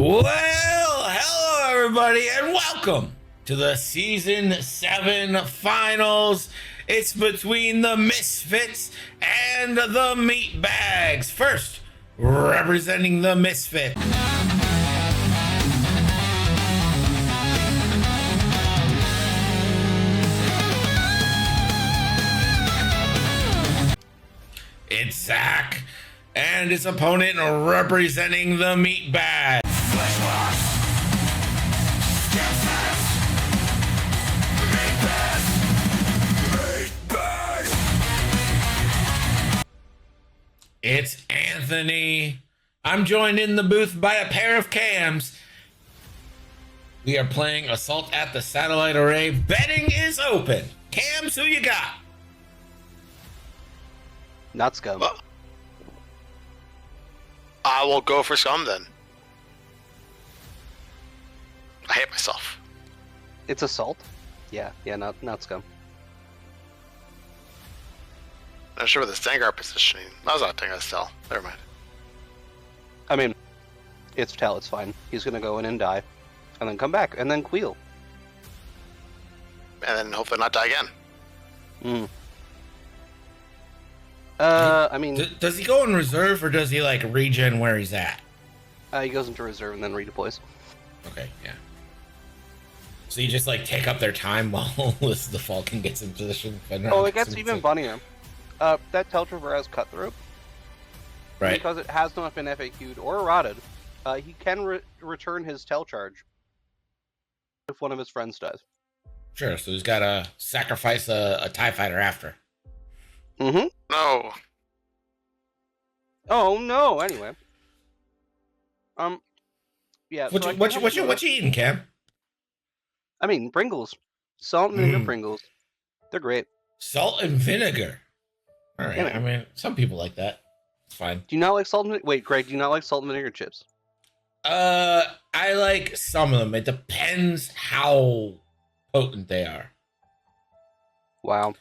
Well, hello everybody, and welcome to the Season 7 Finals. It's between the Misfits and the Meatbags. First, representing the Misfits. It's Zach, and his opponent representing the Meatbags. It's Anthony. I'm joined in the booth by a pair of cams. We are playing Assault at the Satellite Array. Betting is open. Cams, who you got? Not Scum. Well, I will go for Scum then. I hate myself. It's Assault? Yeah, not Scum. Not sure with the Vanguard positioning. I was not taking a Tell. Never mind. I mean, it's Tell, it's fine. He's gonna go in and die, and then come back, and then Queel. And then hopefully not die again. I mean... Does he go in reserve, or does he, like, regen where he's at? he goes into reserve and then redeploys. Okay, yeah. So you just, like, take up their time while the Falcon gets in position? Oh, it gets even funnier. That Teltrover has Cutthroat. Right. Because it has not been FAQ'd or rotted, he can return his Tel charge if one of his friends dies. Sure, so he's got to sacrifice a TIE fighter after. Mm-hmm. No. Oh, no, anyway. Yeah. What you eating, Cam? I mean, Pringles. Salt and vinegar Pringles. They're great. Salt and vinegar. All right. Yeah, I mean, some people like that. It's fine. Do you not like salt and vinegar? Wait, Greg, do you not like salt and vinegar chips? I like some of them. It depends how potent they are. Wow.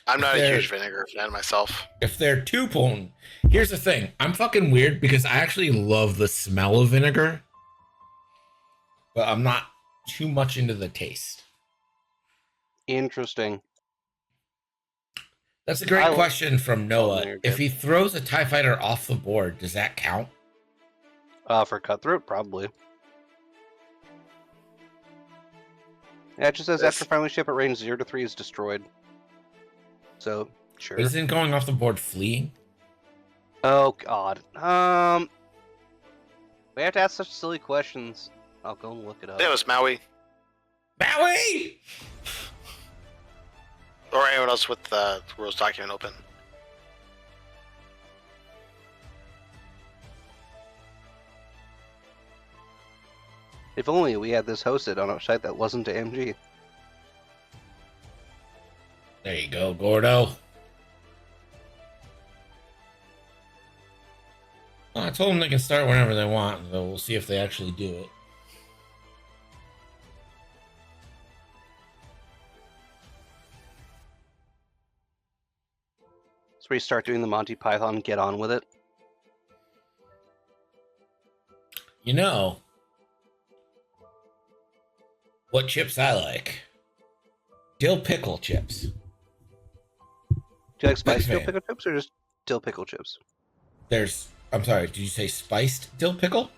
I'm not a huge vinegar fan myself. If they're too potent, here's the thing. I'm fucking weird because I actually love the smell of vinegar, but I'm not too much into the taste. Interesting. That's a great question from Noah. If he throws a TIE fighter off the board, does that count? For Cutthroat, probably. Yeah, it just says after friendly ship at range 0 to 3 is destroyed. So, sure. Isn't going off the board fleeing? Oh, God. We have to ask such silly questions. I'll go and look it up. It was Maui. Maui! Or anyone else with the rules document open. If only we had this hosted on a site that wasn't AMG. There you go, Gordo. Well, I told them they can start whenever they want, so we'll see if they actually do it. So we start doing the Monty Python get on with it. You know what chips I like? Dill pickle chips. Do you like spiced dill fan. pickle chips or just dill pickle chips? I'm sorry, did you say spiced dill pickle?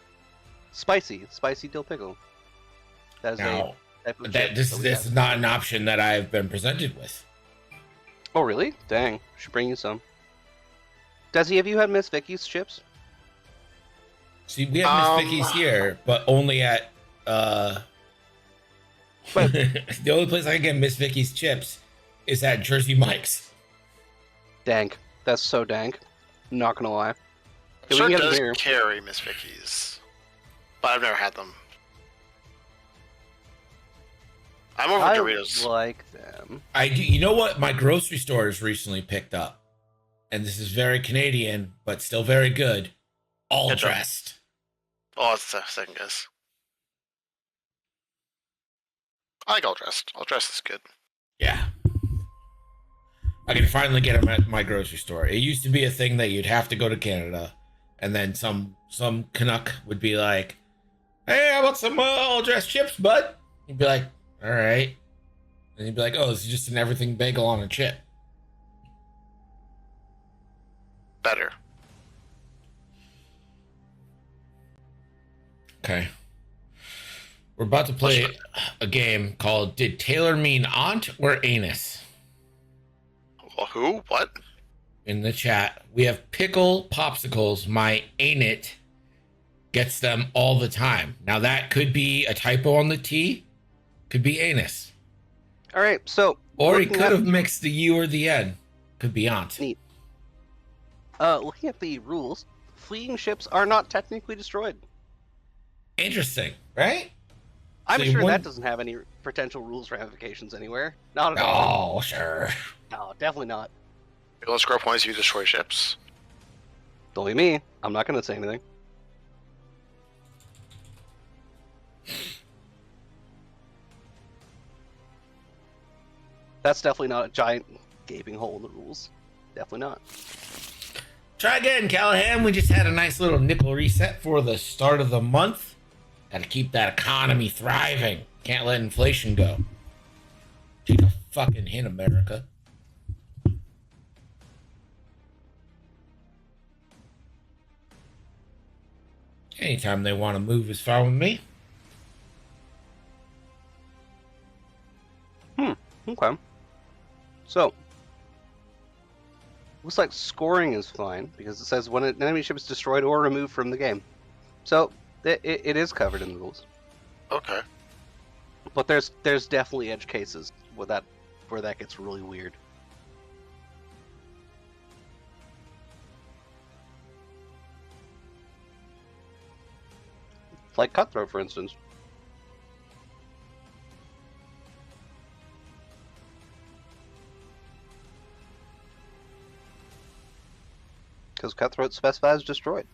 Spicy dill pickle. That is Now, a type of chip this that we have. is not an option that I've been presented with. Oh, really? Dang. Should bring you some. Desi, have you had Miss Vicky's chips? See, we have Miss Vicky's here, but only at But- the only place I can get Miss Vicky's chips is at Jersey Mike's. Dank. That's so dank. Not gonna lie. Yeah, we Sure can get them does here. carry Miss Vicky's. But I've never had them. I'm over I Doritos. like them. I do. You know what? My grocery store has recently picked up, and this is very Canadian, but still very good. All Ketchup. dressed. Oh, that's a second guess. I like all dressed. All dressed is good. Yeah. I can finally get them at my grocery store. It used to be a thing that you'd have to go to Canada, and then some Canuck would be like, Hey, how about some all-dressed chips, bud? He'd be like, all right. And he'd be like, oh, this is just an everything bagel on a chip. Better. Okay. We're about to play a game called Did Taylor Mean Aunt or Anus? Well, who? What? In the chat, we have pickle popsicles. My ain't it gets them all the time. Now, that could be a typo on the T, could be anus. All right, so Or he could have mixed the U or the N. Could be aunt. Neat. Looking at the rules, fleeing ships are not technically destroyed. Interesting, right? I'm So sure one- that doesn't have any potential rules ramifications anywhere. Not at all. Oh, sure. No, definitely not. You don't score points, you destroy ships. Don't be me. I'm not going to say anything. That's definitely not a giant gaping hole in the rules. Definitely not. Try again, Callahan. We just had a nice little nickel reset for the start of the month. Got to keep that economy thriving. Can't let inflation go. Take a fucking hint, America. Anytime they want to move is fine with me. Okay. So, looks like scoring is fine because it says when an enemy ship is destroyed or removed from the game. So it is covered in the rules. Okay. But there's definitely edge cases where that gets really weird. Like Cutthroat, for instance. Because Cutthroat specifies destroyed.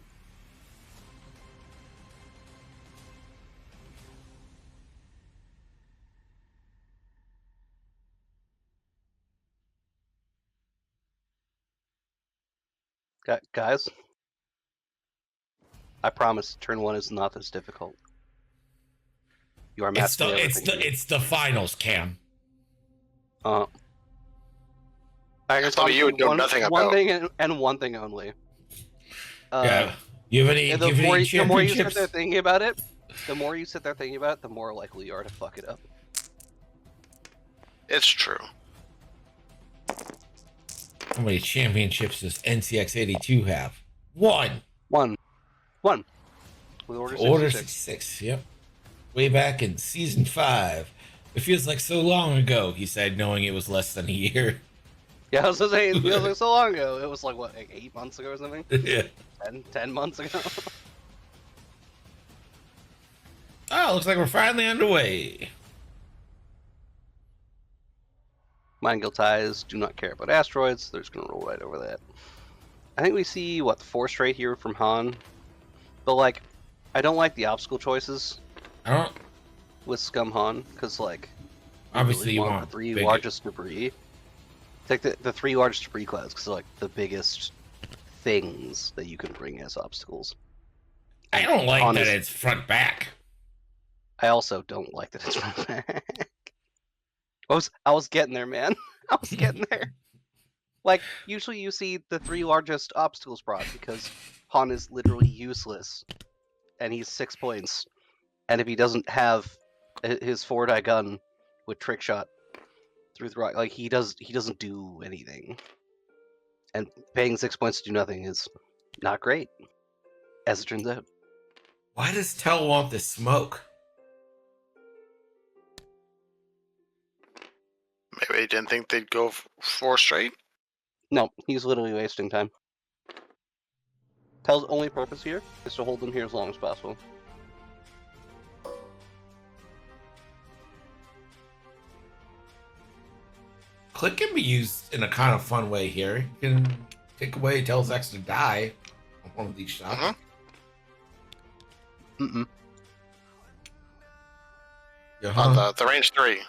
Guys, I promise turn 1 is not this difficult. You are mastering everything. It's the finals, Cam. I can Tell me you would know nothing one about. thing and one thing only. Yeah. You have any, And you have any the more you sit championships? there thinking about it, the more likely you are to fuck it up. It's true. How many championships does NCX 82 have? One. One. With Order 66. Order 66, yep. Way back in season 5. It feels like so long ago, he said, knowing it was less than a year. Yeah, I was gonna say, it feels like so long ago. It was like, what, like 8 months ago or something? Yeah. 10 months ago? Oh, looks like we're finally underway. Mind Guild ties do not care about asteroids. They're just gonna roll right over that. I think we see, 4 straight here from Han. But, like, I don't like the obstacle choices I don't. with Scum Han, because, like, Obviously, you the want 3 big- largest debris. Take the 3 largest debris clouds, because they're, like, the biggest things that you can bring as obstacles. I don't like Han that is- it's front back. I also don't like that it's front back. I was getting there, man. I was getting there. Like, usually you see the 3 largest obstacles brought because Han is literally useless. And he's 6 points. And if he doesn't have his 4-die gun with trick shot through the rock, like, he doesn't do anything. And paying 6 points to do nothing is not great, as it turns out. Why does Tell want the smoke? Maybe he didn't think they'd go 4 straight. No, he's literally wasting time. Tell's only purpose here is to hold them here as long as possible. Click can be used in a kind of fun way here. You can take away Tell's extra die on one of these shots. Mhm. Mm-mm. Yeah, On huh? the range 3.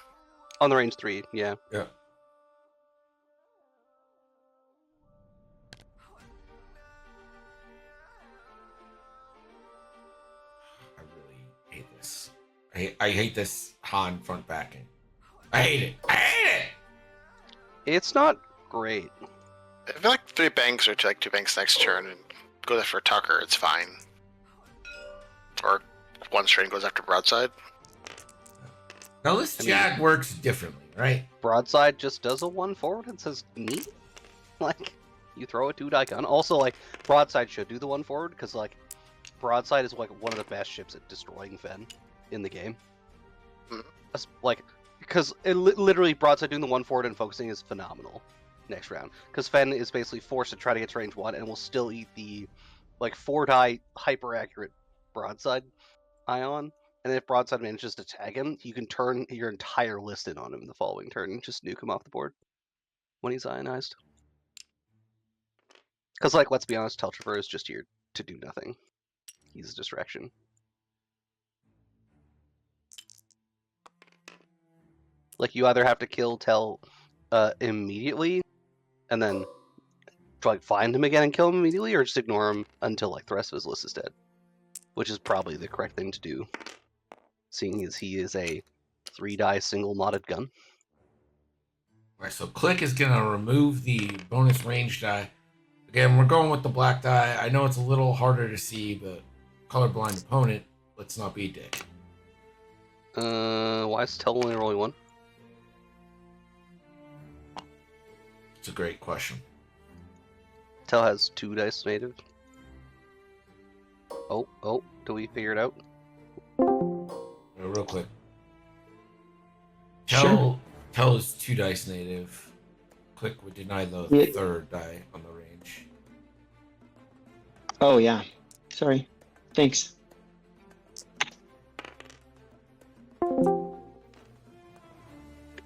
On the range 3, yeah. Yeah. I really hate banks. I hate this Han front backing. I hate it. I hate it. It's not great. I feel like 3 banks or like 2 banks next turn and go there for Tucker, it's fine. Or 1 straight and goes after broadside. Now this Jag works differently, right? Broadside just does a 1 forward and says, me? Like, you throw a 2-die gun. Also, like, Broadside should do the 1 forward, because, like, Broadside is, like, one of the best ships at destroying Fen in the game. Like, because literally Broadside doing the 1 forward and focusing is phenomenal next round. Because Fen is basically forced to try to get to range 1 and will still eat the, like, 4-die hyper-accurate Broadside ion. And if Broadside manages to tag him, you can turn your entire list in on him the following turn and just nuke him off the board when he's ionized. Because, like, let's be honest, Teltrifer is just here to do nothing. He's a distraction. Like, you either have to kill Tel immediately, and then like find him again and kill him immediately, or just ignore him until like the rest of his list is dead. Which is probably the correct thing to do, seeing as he is a 3-die single modded gun. Alright, so Click is gonna remove the bonus range die. Again, we're going with the black die. I know it's a little harder to see, but colorblind opponent, let's not be a dick. Why is Tel only rolling 1? It's a great question. Tel has 2 dice native. Oh, do we figure it out? Real quick. Sure. Tel is 2 dice native. Click would deny the Yeah. 3rd die on the range. Oh, yeah. Sorry. Thanks.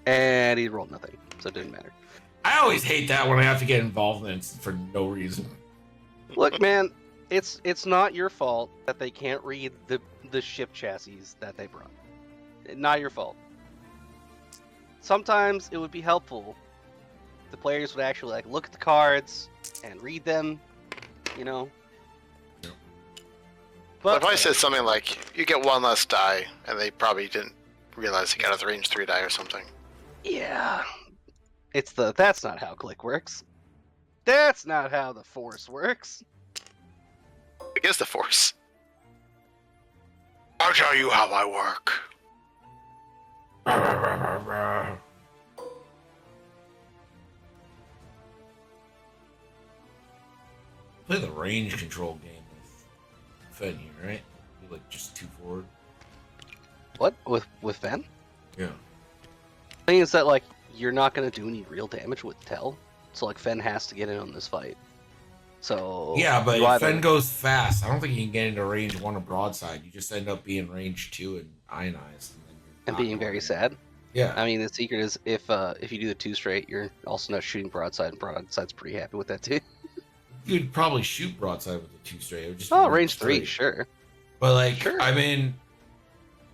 And he rolled nothing, so it didn't matter. I always hate that when I have to get involved in it for no reason. Look, man, it's not your fault that they can't read the ship chassis that they brought. Not your fault. Sometimes it would be helpful if the players would actually like look at the cards and read them, you know. Yep. But if But I said something like, you get 1 less die, and they probably didn't realize he got a range 3 die or something. yeah, that's not how Click works. That's not how the Force works. It is the Force. I'll tell you how I work. Play the range control game with Fen here, right? You like just 2 forward. What with Fen? Yeah. The thing is that like you're not gonna do any real damage with Tel, so like Fen has to get in on this fight. So Yeah, but you if either- Fen goes fast, I don't think you can get into range 1 of broadside. You just end up being range 2 and ionized. And, then you're and not being going very in. sad. Yeah. I mean, the secret is if you do the 2 straight, you're also not shooting broadside, and broadside's pretty happy with that too. You'd probably shoot broadside with the 2 straight. It would just Oh, be range 3, straight. sure. But like, Sure. I mean,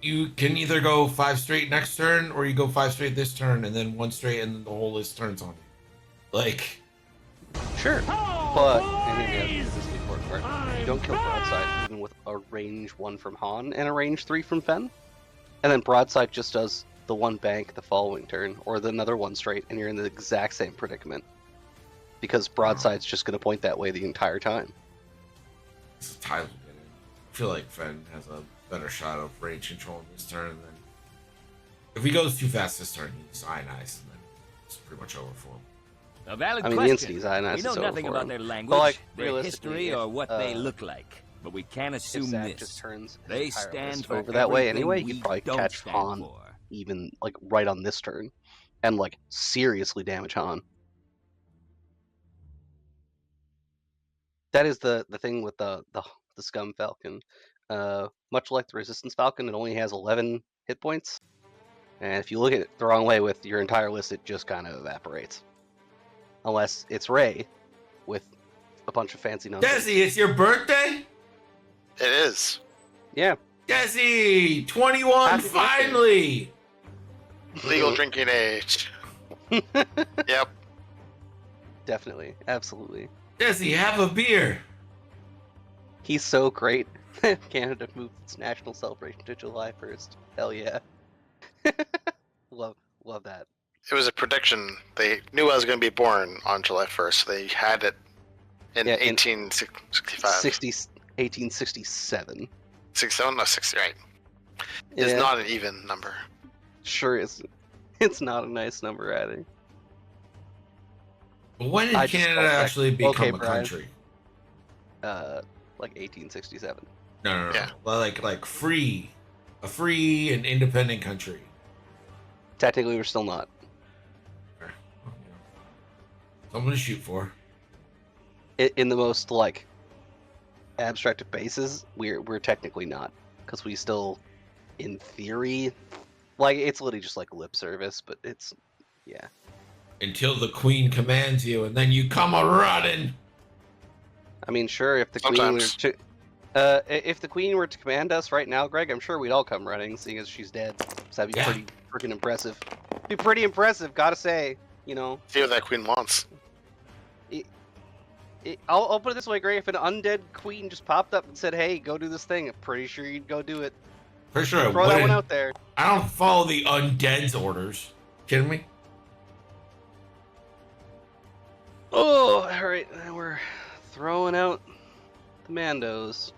you can either go 5 straight next turn, or you go 5 straight this turn, and then 1 straight, and then the whole list turns on you. Like, Sure. But and here this is the important part. You don't kill broadside even with a range 1 from Han and a range 3 from Fen. And then broadside just does the 1 bank the following turn, or the another 1 straight, and you're in the exact same predicament. Because broadside's just gonna point that way the entire time. this is Tyler getting. I feel like Fen has a better shot of range control in this turn than. If he goes too fast this turn, he's ionized, and then it's pretty much over for him. A valid I mean, the question. instant he's ionized, We know it's over nothing for about him. their language, But, like, their realistically, history, or if, what they look like, but we can If assume Zach this: just turns his they entire stand list for over that way everything anyway, we you'd probably don't catch stand Han for. even like right on this turn, and like seriously damage Han. That is the thing with the Scum Falcon. Much like the Resistance Falcon, it only has 11 hit points, and if you look at it the wrong way with your entire list, it just kind of evaporates. Unless it's Ray with a bunch of fancy nonsense. Desi, it's your birthday? It is. Yeah. Desi, 21 Happy birthday. finally! Legal drinking age. Yep. Definitely, absolutely. Desi, have a beer. He's so great. Canada moved its national celebration to July 1st. Hell yeah. love that. It was a prediction. They knew I was going to be born on July 1st. They had it in Yeah, in 1865. 1867. 67? No, 60, right. It's Yeah. not an even number. Sure is. It's not a nice number either. When did I just Canada felt like- actually become okay, a Brian. country? Like 1867. No. Yeah. Well, like free, a free and independent country. Technically, we're still not. Something to shoot for. In the most like abstract of bases, we're technically not, because we still, in theory, like it's literally just like lip service, but it's yeah. Until the Queen commands you, and then you come a running. I mean, sure, if the Sometimes. queen were to, if the queen were to command us right now, Greg, I'm sure we'd all come running, seeing as she's dead. So that'd be Yeah. pretty freaking impressive. Be pretty impressive, gotta say. You know, See what that queen wants. I'll put it this way, Greg. If an undead queen just popped up and said, "Hey, go do this thing," I'm pretty sure you'd go do it. For sure, I Throw that one wouldn't. out there. I don't follow the undead's orders. Kidding me? Oh, all right. Now we're throwing out the Mandos.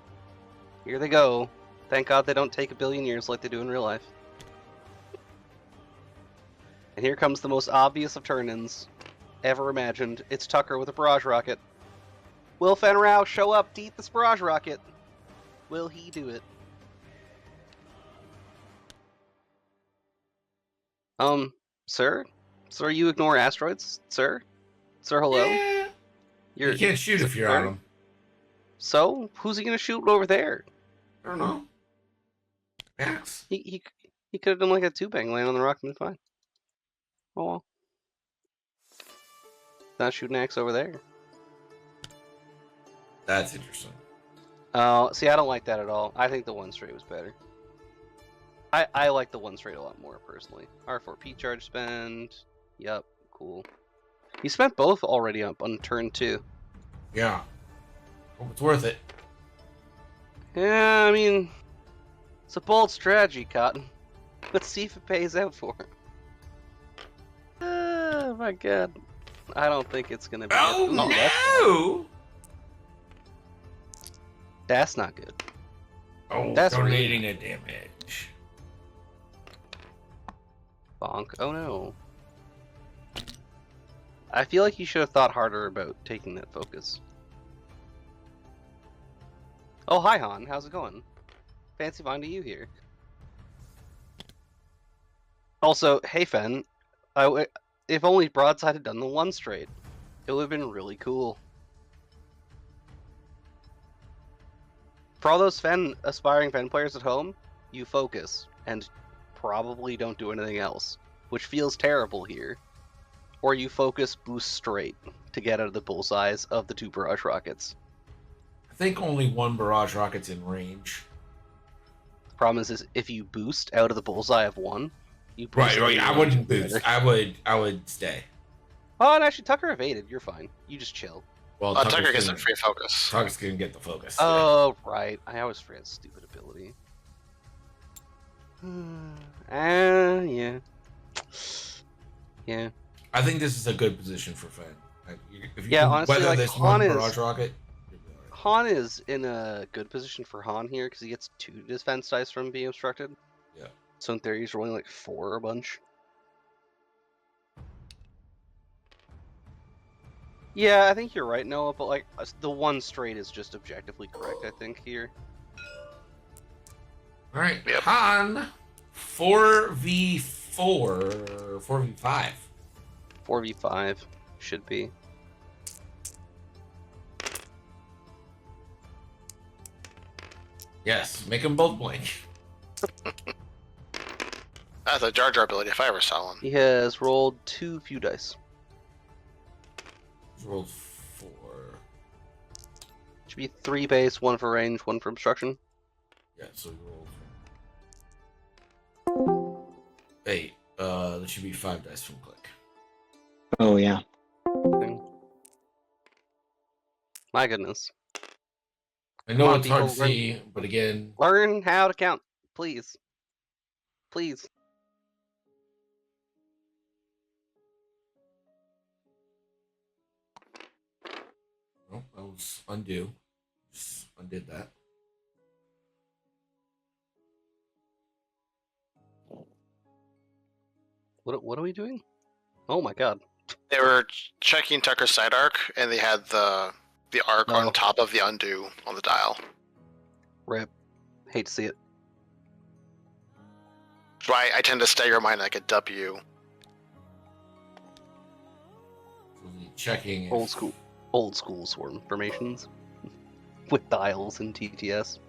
Here they go. Thank God they don't take a billion years like they do in real life. And here comes the most obvious of turn-ins ever imagined. It's Tucker with a barrage rocket. Will Fen Rao show up to eat this barrage rocket? Will he do it? Sir? Sir, you ignore asteroids? Sir? Sir, hello? Yeah. You can't shoot if you're on them. So, who's he gonna shoot over there? I don't know. Axe. He could have done like a two-bang land on the rock and been fine. Oh well. Not shooting axe over there. That's interesting. Oh, see, I don't like that at all. I think the one straight was better. I like the one straight a lot more personally. R4P charge spend. Yup, cool. You spent both already up on turn 2. Yeah. Hope it's worth it. Yeah, I mean, it's a bold strategy, Cotton. Let's see if it pays out for him. Oh my god. I don't think it's gonna be. Oh Ooh, no! That's not good. Oh, That's donating a damage. Bonk. Oh no. I feel like you should have thought harder about taking that focus. Oh, hi Han. How's it going? Fancy finding you here. Also, hey Fen. If only Broadside had done the one straight, it would have been really cool. For all those aspiring Fen players at home, you focus and probably don't do anything else, which feels terrible here. Or you focus boost straight to get out of the bullseyes of the 2 barrage rockets. I think only one barrage rocket's in range. The problem is if you boost out of the bullseye of one, you boost Right. out of I the wouldn't range of the boost. other. I would stay. Oh, and actually, Tucker evaded. You're fine. You just chill. Well, Tucker gets a gonna- free focus. Tucker's gonna get the focus. Oh, right. I always forget his stupid ability. Yeah. Yeah. I think this is a good position for Fen. If you Yeah, can honestly, weather like, this Han one is- barrage rocket, you'll be alright. Han is in a good position for Han here because he gets 2 defense dice from being obstructed. Yeah. So in theory, he's rolling like 4 a bunch. Yeah, I think you're right, Noah, but like the one straight is just objectively correct, I think, here. All right, Yep. Han, 4v4, 4v5. 4v5 should be. Yes, make them both blink. That's a Jar Jar ability if I ever saw one. He has rolled 2 few dice. Rolled 4. Should be 3 base, 1 for range, 1 for obstruction. Yeah, so we rolled 8. There should be 5 dice from click. Oh yeah. My goodness. I know Come on, it's hard to people, learn- see, but again, Learn how to count, please. Please. oh, that was undo. Just undid that. What are we doing? Oh my god. They were checking Tucker's side arc, and they had the arc Oh. on top of the undo on the dial. Rip. Hate to see it. That's why I tend to stagger mine like a W. So the checking if- Old school swarm formations. With dials and TTS.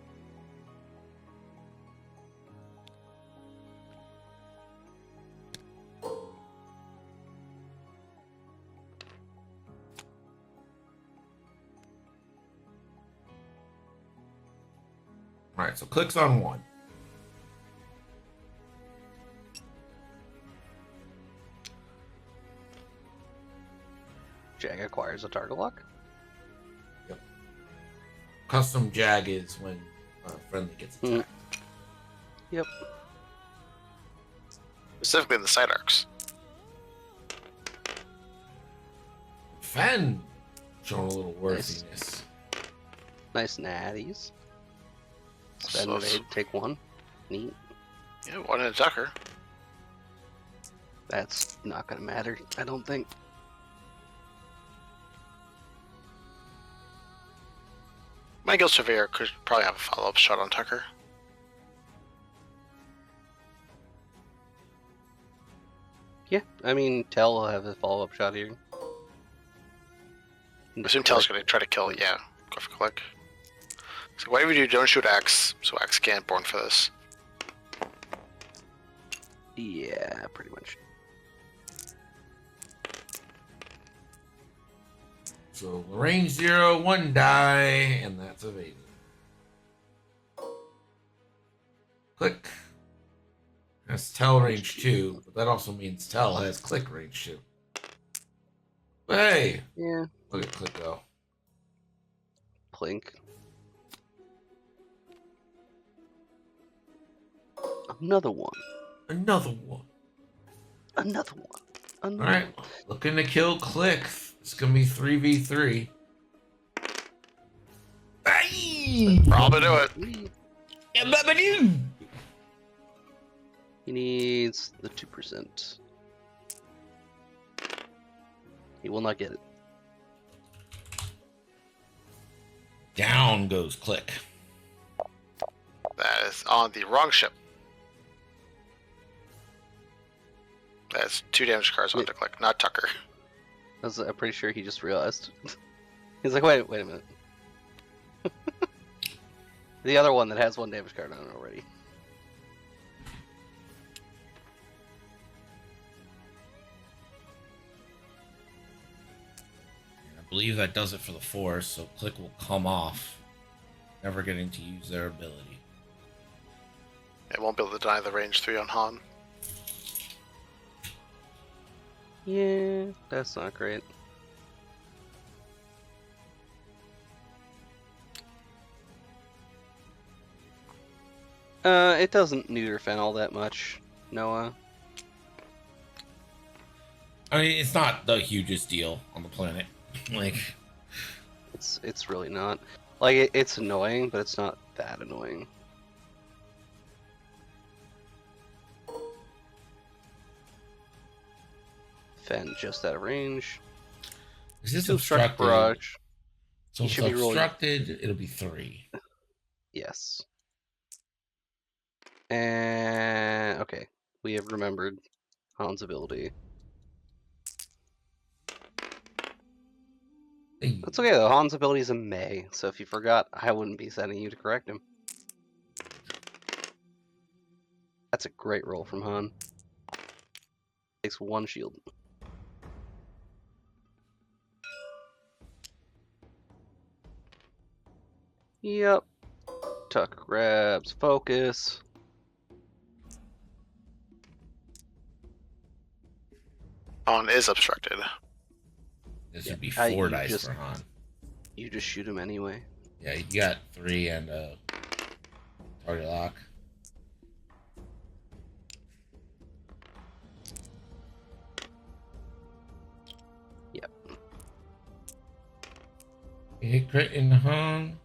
All right, so clicks on 1. Jag acquires a target lock. Custom jag is when friendly gets Mm. attacked. Yep. Specifically in the side arcs. Fen showing a little worthiness. Nice natties. Spend So- evade, take 1. Neat. Yeah, one in a Tucker. That's not gonna matter, I don't think. My Guild Surveyor could probably have a follow-up shot on Tucker. Yeah, I mean, Tell will have a follow-up shot here. I assume Tell's gonna try to kill it. Yeah, go for click. So whatever you do, don't shoot Axe, so Axe can't born for this. Yeah, pretty much. So range 0, 1 die, and that's evaded. Click. That's Tell range 2, but that also means Tell has click range 2. But hey, Yeah. look at click go. Plink. Another one. Another one. Another one. Another All right, looking to kill click. It's gonna be 3v3. Aye! Probably do it. one. Yeah, babadoo! He needs the 2%. He will not get it. Down goes click. That is on the wrong ship. That's 2 damage cards on to click, not Tucker. I'm pretty sure he just realized. He's like, wait a minute. The other one that has 1 damage card on it already. I believe that does it for the force, so click will come off, never getting to use their ability. It won't be able to deny the range 3 on Han. Yeah, that's not great. It doesn't neuter Fen all that much, Noah. I mean, it's not the hugest deal on the planet. Like, It's really not. Like, it's annoying, but it's not that annoying. Fen just out of range. is this To obstruct obstructed? barrage. So He if should it's be rolling- obstructed, it'll be 3. Yes. And okay, we have remembered Han's ability. Hey. That's okay though. Han's ability is in May, so if you forgot, I wouldn't be sending you to correct him. That's a great roll from Han. Takes 1 shield. Yep. Tuck grabs focus. Han is obstructed. This Yeah, would be I- 4 you dice just- for Han. You just shoot him anyway. Yeah, you got 3 and target lock. Yep. Hit crit in the hung.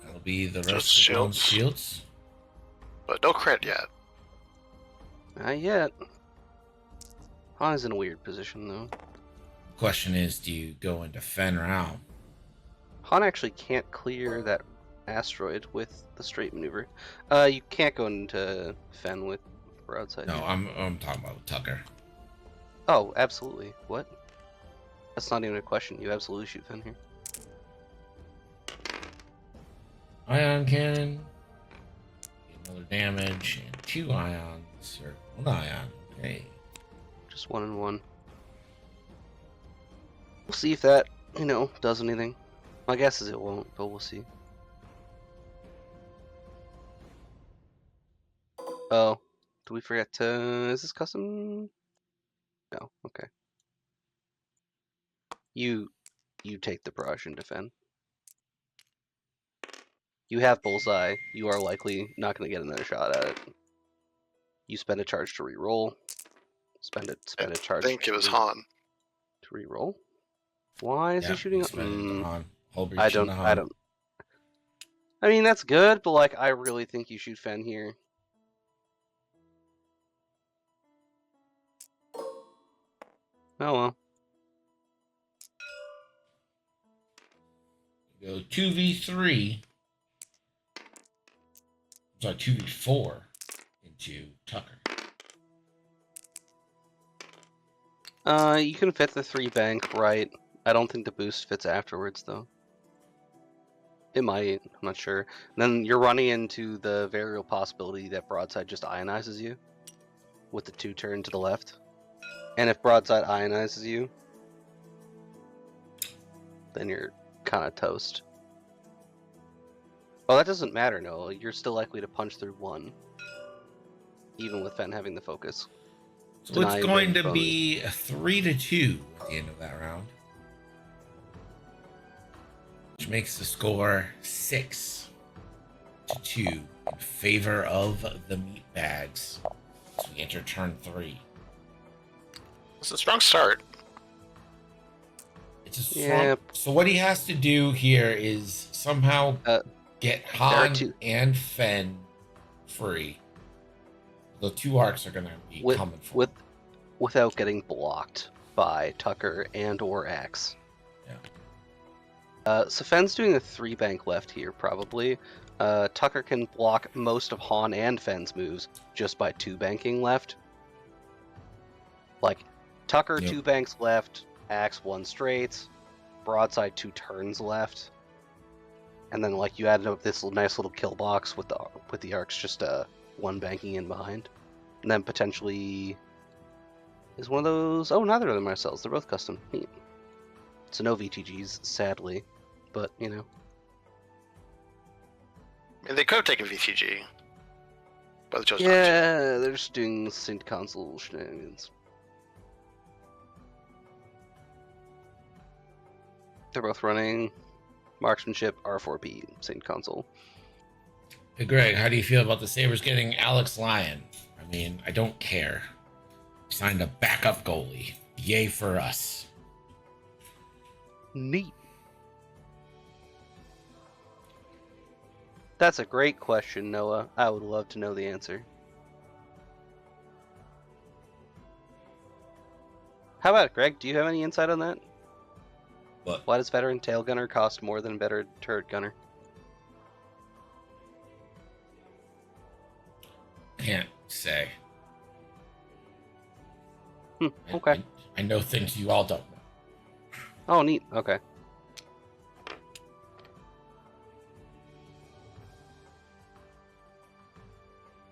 That'll be the rest Just of one's shields. shields. But no crit yet. Not yet. Han's in a weird position, though. Question is, do you go into Fen Rao? Han actually can't clear that asteroid with the straight maneuver. You can't go into Fen with broadside. No, I'm talking about Tucker. Oh, absolutely. What? That's not even a question. You absolutely shoot Fen here. Ion cannon. Another damage and 2 ions or 1 ion. Okay. Just 1 and 1. We'll see if that, does anything. My guess is it won't, but we'll see. Oh, did we forget to... Is this custom? No, okay. You take the barrage and defend. You have bullseye. You are likely not going to get another shot at it. You spend a charge to re-roll. Spend a charge. I think it was to Han. re-roll. Why is he shooting? I don't. I mean, that's good, but like, I really think you shoot Fen here. Oh well. Go 2v3. Sorry, 2v4 into Tucker. You can fit the 3 bank, right? I don't think the boost fits afterwards, though. It might, I'm not sure. And then you're running into the very real possibility that broadside just ionizes you with the 2 turn to the left. And if broadside ionizes you, then you're kind of toast. Well, that doesn't matter, no. You're still likely to punch through 1, even with Fen having the focus. So it's going to be a 3-2 at the end of that round, which makes the score 6-2 in favor of the meat bags as we enter turn 3. It's a strong start. It's a strong. So what he has to do here is somehow get Han and Fen free. The 2 arcs are going to be coming for without getting blocked by Tucker and or Axe. Yeah. So Fen's doing a 3 bank left here, probably. Tucker can block most of Han and Fen's moves just by 2 banking left. Like, Tucker 2 banks left, Axe 1 straight, broadside 2 turns left, and then like you added up this nice little kill box with the arcs just 1 banking in behind, and then potentially is one of those. Oh, neither of them are cells. They're both custom. Neat. So no VTGs, sadly, but I mean, they could have taken VTG, but they chose not to. yeah, they're just doing Sync console shenanigans. They're both running marksmanship R4P Sync console. Hey Greg, how do you feel about the Sabres getting Alex Lyon? I mean, I don't care. We signed a backup goalie. Yay for us. Neat. That's a great question, Noah. I would love to know the answer. How about it, Greg? Do you have any insight on that? What? Why does veteran tail gunner cost more than veteran turret gunner? Can't say. Okay. I know things you all don't know. Oh, neat. Okay.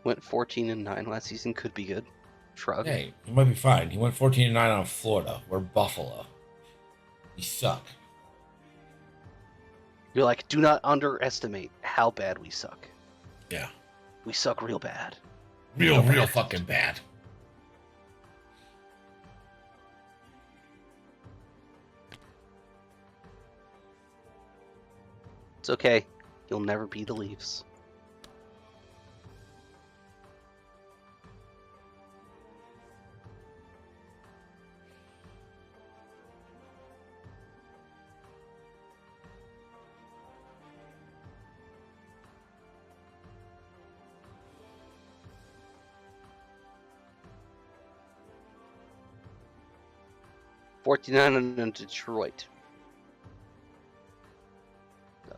Went 14-9 last season. Could be good. Shrug. Hey, he might be fine. He went 14-9 on Florida. We're Buffalo. We suck. You're like, do not underestimate how bad we suck. Yeah. We suck real bad. Real fucking bad. It's okay. You'll never be the Leafs. $49 in Detroit.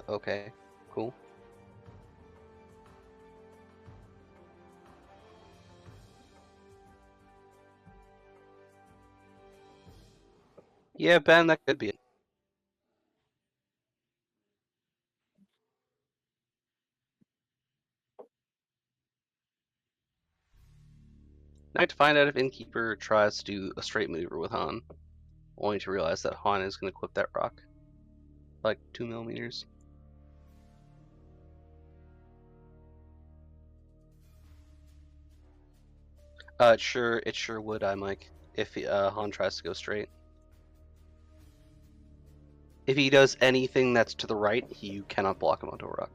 Okay, cool. Yeah, Ben, that could be it. Now to find out if Innkeeper tries to do a straight maneuver with Han, only to realize that Han is going to clip that rock. Like 2 millimeters. It sure would, Mike, if Han tries to go straight. If he does anything that's to the right, you cannot block him onto a rock.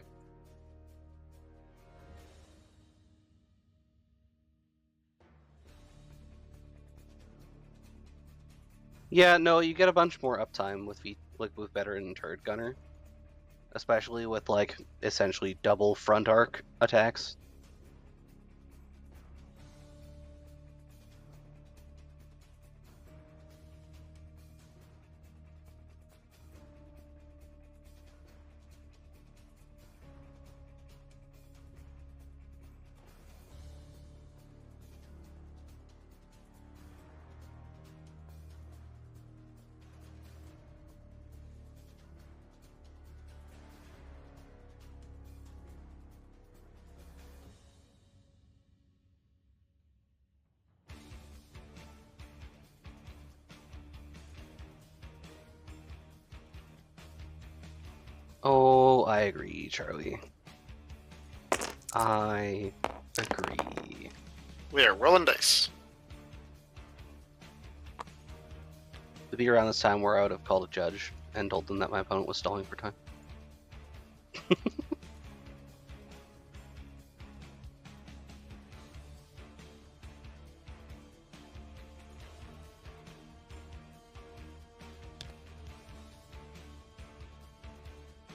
Yeah, no, you get a bunch more uptime with with veteran turret gunner, especially with like essentially double front arc attacks. Oh, I agree, Charlie. I agree. We are rolling dice. To be around this time where I would have called a judge and told them that my opponent was stalling for time.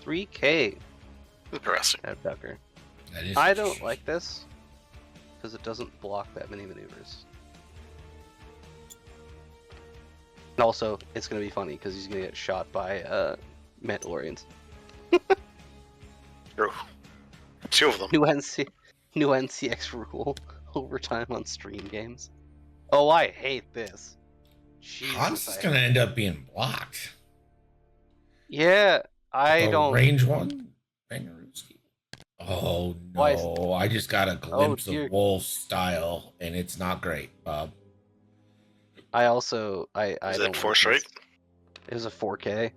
$3K Interesting. at Tucker. That is I don't like this because it doesn't block that many maneuvers. And also, it's gonna be funny because he's gonna get shot by Mandalorians. True. 2 of them. New NCX rule overtime on stream games. Oh, I hate this. Jesus, Han's I is gonna end up being blocked. Yeah, I The don't. range one. Bangarooski. Oh Why is- no! I just got a glimpse dear. of Wolf's style, and it's not great, Bob. I also I Is don't it 4 like straight? this. It was a 4K.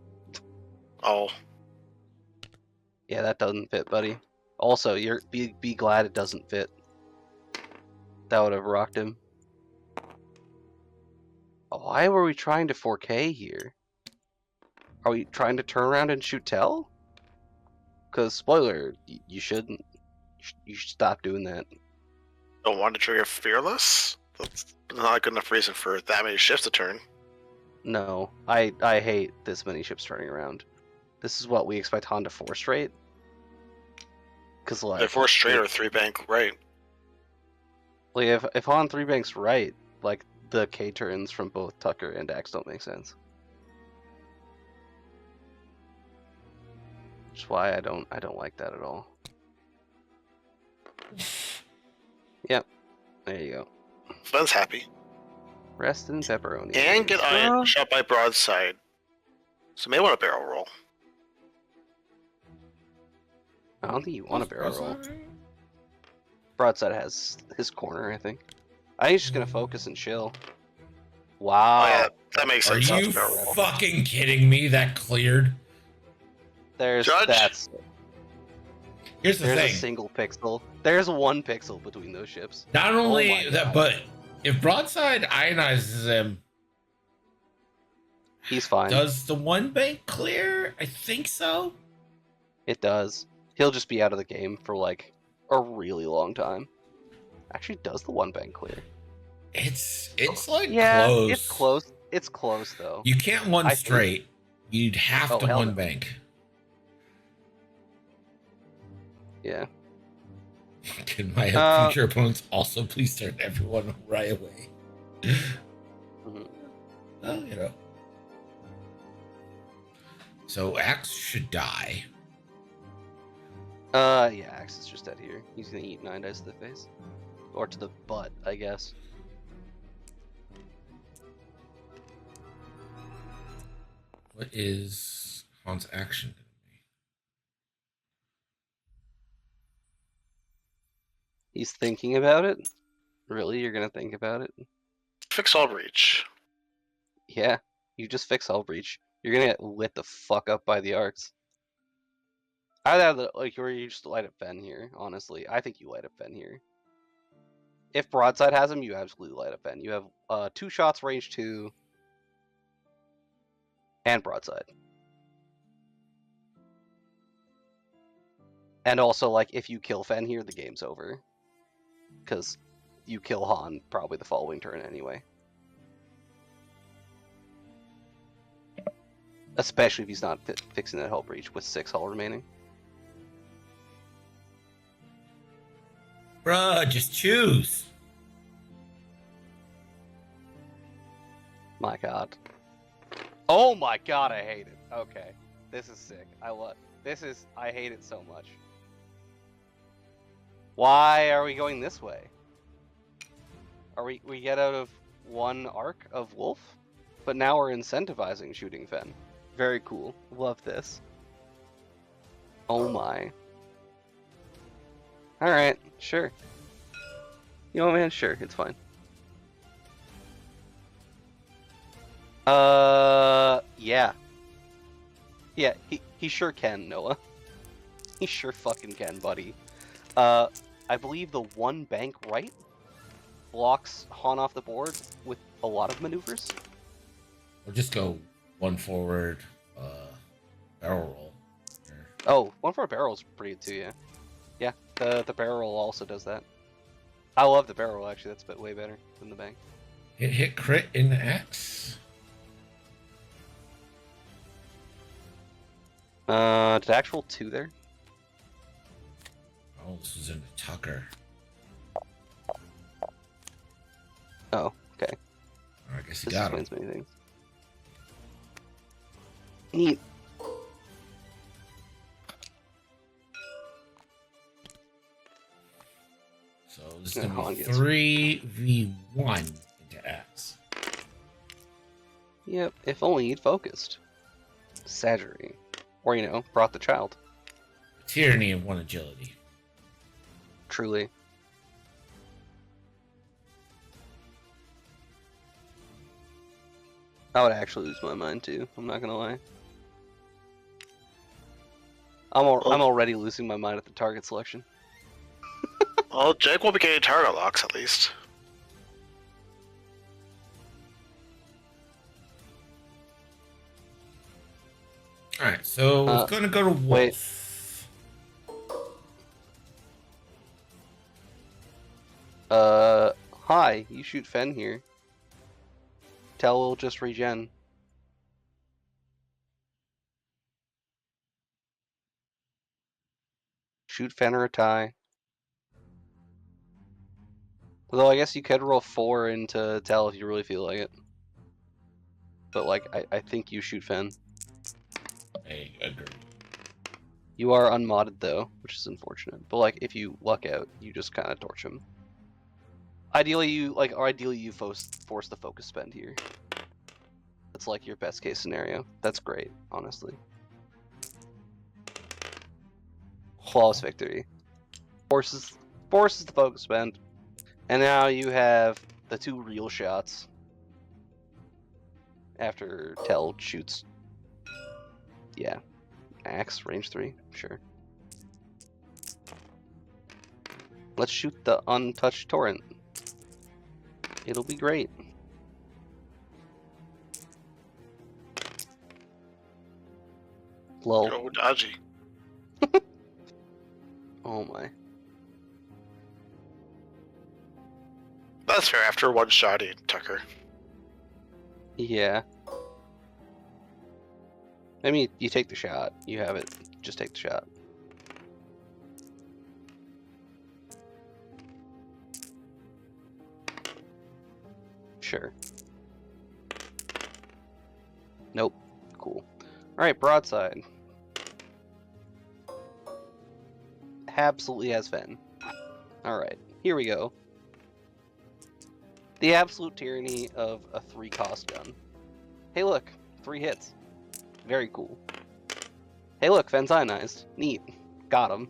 Oh, Yeah, that doesn't fit, buddy. Also, be glad it doesn't fit. That would have rocked him. Why were we trying to 4K here? Are we trying to turn around and shoot Tell? Because spoiler, you shouldn't. You should stop doing that. don't want to trigger Fearless? That's not a good enough reason for that many shifts to turn. No, I hate this many ships turning around. This is what we expect Han to 4 straight. Because like They're 4 straight or 3 bank right. like if Han 3 banks right, like the K turns from both Tucker and Axe don't make sense. Which is why I don't like that at all. Yep. There you go. Ben's happy. Rest in pepperoni. And get Well, shot by broadside. So may want a barrel roll. I don't think you want a barrel roll. Broadside has his corner, I think. I think he's just gonna focus and chill. Wow. Oh yeah, that makes Are sense. Not you a barrel roll. fucking kidding me? That cleared. There's Judge? Here's the there's a thing. single pixel. There's 1 pixel between those ships. Not Oh only my that, God. but if broadside ionizes him, He's fine. does the 1 bank clear? I think so. It does. He'll just be out of the game for like a really long time. Actually, does the one bank clear? It's like Yeah, close. it's close. It's close though. You can't one I think- straight. You'd have Oh, to hell one no. bank. Yeah. Can my future opponents also please turn everyone right away? Mhm. Well, you know. So Axe should die. Yeah, Axe is just dead here. He's gonna eat 9 dice to the face. Or to the butt, I guess. What is Han's action going to be? He's thinking about it? Really? You're gonna think about it? Fix all breach. Yeah. You just fix Hull Breach. You're gonna get lit the fuck up by the arcs. Either like, or you just light up Fen here, honestly. I think you light up Fen here. If Broadside has him, you absolutely light up Fen. You have 2 shots, range 2, and Broadside. And also, like, if you kill Fen here, the game's over. Because you kill Han probably the following turn anyway. Especially if he's not fixing that Hull Breach with 6 hull remaining. Bruh, just choose. My god. Oh my god, I hate it. Okay. This is sick. I hate it so much. Why are we going this way? Are we get out of 1 arc of Wolf? But now we're incentivizing shooting Fen. Very cool. Love this. Oh my. Alright, sure. You know what, man? Sure, it's fine. Yeah. Yeah, he sure can, Noah. He sure fucking can, buddy. I believe the 1 bank right blocks Han off the board with a lot of maneuvers. Or just go 1 forward, barrel roll. Here. Oh, 1 for a barrel is pretty good too, yeah. Yeah, the barrel roll also does that. I love the barrel roll, actually. That's way better than the bank. Hit crit in the Axe. Did actual 2 there? Oh, this is into Tucker. Oh, okay. Oh, I guess he This got him. explains many things. Neat. So this is Yeah, going to Han be gets- 3v1 into Axe. Yep, if only he'd focused. Sagery. Or, you know, brought the child. Tyranny of 1 agility. Truly. I would actually lose my mind too, I'm not gonna lie. I'm already losing my mind at the target selection. Well, Jake won't be getting target locks at least. Alright, so it's going to go to Wolf. wait. Hi, you shoot Fen here. Tell will just regen. Shoot Fen or a tie. Although I guess you could roll 4 into Tell if you really feel like it. But like, I think you shoot Fen. I agree. You are unmodded though, which is unfortunate. But like, if you luck out, you just kind of torch him. Ideally, you force the focus spend here. That's like your best case scenario. That's great, honestly. Flawless victory. Forces the focus spend, and now you have the 2 real shots. After Tell shoots. Yeah. Axe, range 3, sure. Let's shoot the untouched torrent. It'll be great. Lol. Oh, dodgy. Oh my. That's fair. After one shot, Tucker. Yeah. I mean, you take the shot. You have it. Just take the shot. Sure. Nope. Cool. Alright, broadside. Absolutely has Fen. Alright, here we go. The absolute tyranny of a 3-cost gun. Hey look, 3 hits. Very cool. Hey look, Fen's ionized. Neat. Got him.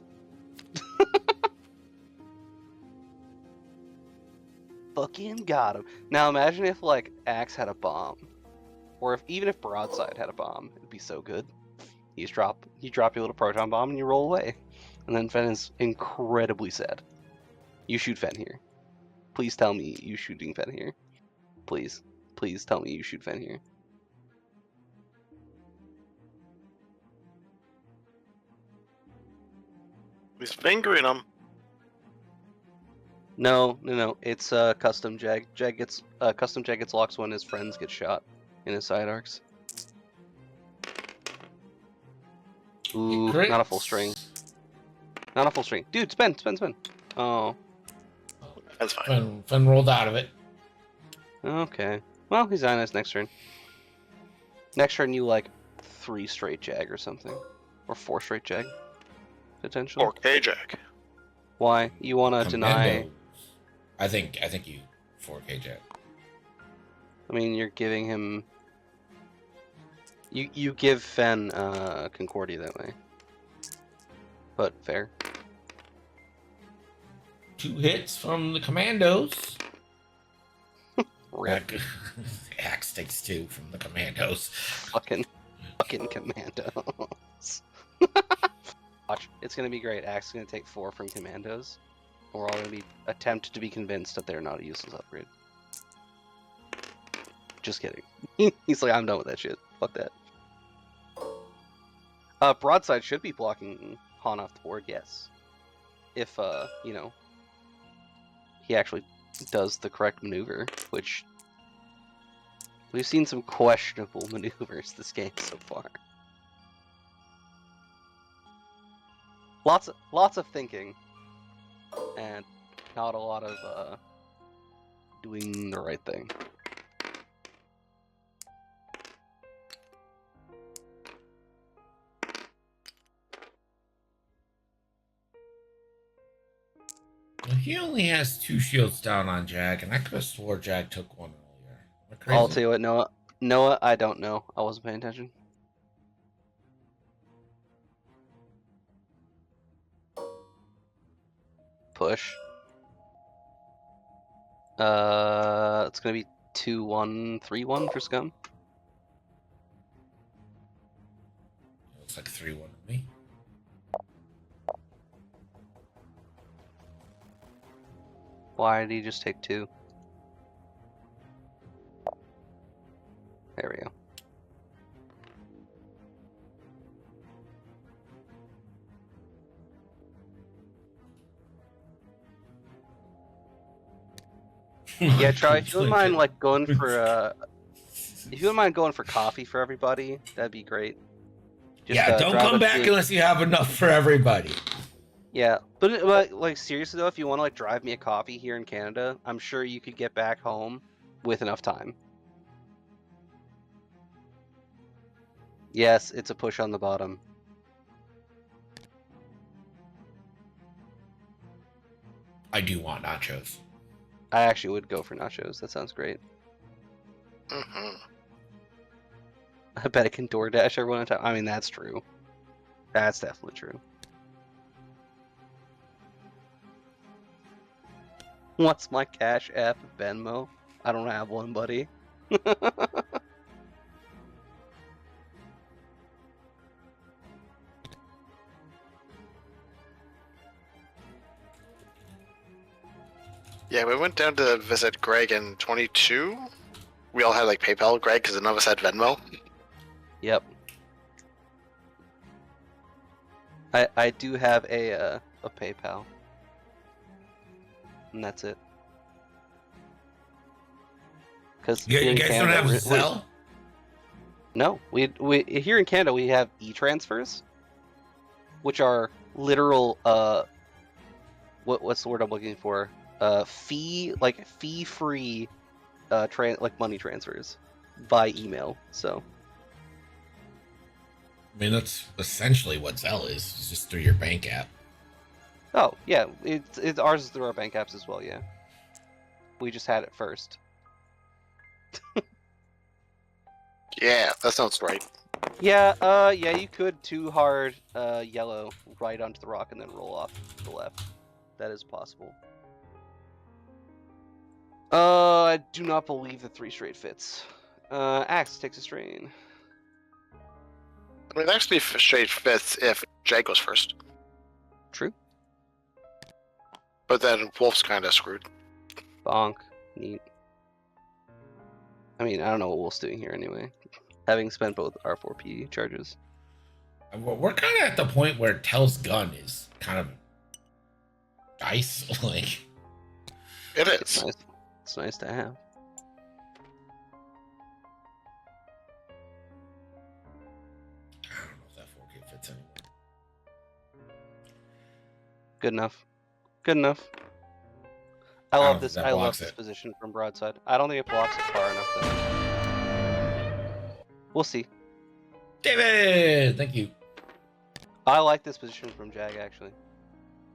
Fucking got him. Now imagine if, like, Axe had a bomb. Or even if Broadside had a bomb. It'd be so good. You drop your little proton bomb and you roll away. And then Fen is incredibly sad. You shoot Fen here. Please tell me you shooting Fen here. Please. Please tell me you shoot Fen here. He's fingering him. No. It's custom Jag. Custom Jag gets locks when his friends get shot in his side arcs. Ooh, not a full string. Not a full string. Dude, spin. Oh. That's fine. Fen rolled out of it. Okay. Well, he's on his next turn. Next turn, you like 3 straight Jag or something, or 4 straight Jag, potentially. 4K Jack. Why? You want to deny? Commandos. I think you 4K Jack. I mean, you're giving him. You give Fen Concordia that way. But fair. 2 hits from the Commandos. Rip. Axe takes 2 from the Commandos. Fucking Commandos. Watch, it's gonna be great. Axe is gonna take 4 from Commandos. And we're all gonna be attempt to be convinced that they're not a useless upgrade. Just kidding. He's like, I'm done with that shit. Fuck that. Broadside should be blocking Han off the board, yes. If, you know, he actually does the correct maneuver, which we've seen some questionable maneuvers this game so far. Lots of thinking, and not a lot of doing the right thing. He only has 2 shields down on Jag, and I could have swore Jag took one earlier. Am I crazy? I'll tell you what, Noah, I don't know. I wasn't paying attention. Push. It's gonna be 2-1, 3-1 for Scum. Looks like 3-1 to me. Why did he just take 2? There we go. Yeah, Charlie, if you wouldn't mind like going for if you wouldn't mind going for coffee for everybody, that'd be great. Just, Yeah, don't drive come us back to- unless you have enough for everybody. Yeah, but like seriously though, if you want to like drive me a coffee here in Canada, I'm sure you could get back home with enough time. Yes, it's a push on the bottom. I do want nachos. I actually would go for nachos. That sounds great. Mm-hmm. I bet I can DoorDash everyone at a time. I mean, that's true. That's definitely true. What's my Cash App Venmo? I don't have one, buddy. Yeah, we went down to visit Greg in 22. We all had like PayPal, Greg, because none of us had Venmo. Yep. I do have a PayPal, and that's it. Because You guys don't have Zelle? No, we here in Canada we have e-transfers, which are literal what's the word I'm looking for? Fee free like money transfers by email. So I mean, that's essentially what Zelle is. It's just through your bank app. oh yeah, it's ours is through our bank apps as well. Yeah, we just had it first. Yeah, that sounds right. Yeah, yeah, you could too hard yellow right onto the rock and then roll off to the left. That is possible. I do not believe the 3 straight fits. Axe takes a strain. I mean, it actually straight fits if Jag goes first. True. But then Wolf's kind of screwed. Bonk. Neat. I mean, I don't know what Wolf's doing here anyway. Having spent both R4P charges. We're kind of at the point where Tell's gun is kind of dice. Like, It It's is. nice. It's nice to have. I don't know if that 4K fits anymore. Good enough. Good enough. I don't love think this. that I love blocks this it. position from broadside. I don't think it blocks it far enough though. We'll see. David, thank you. I like this position from Jag actually.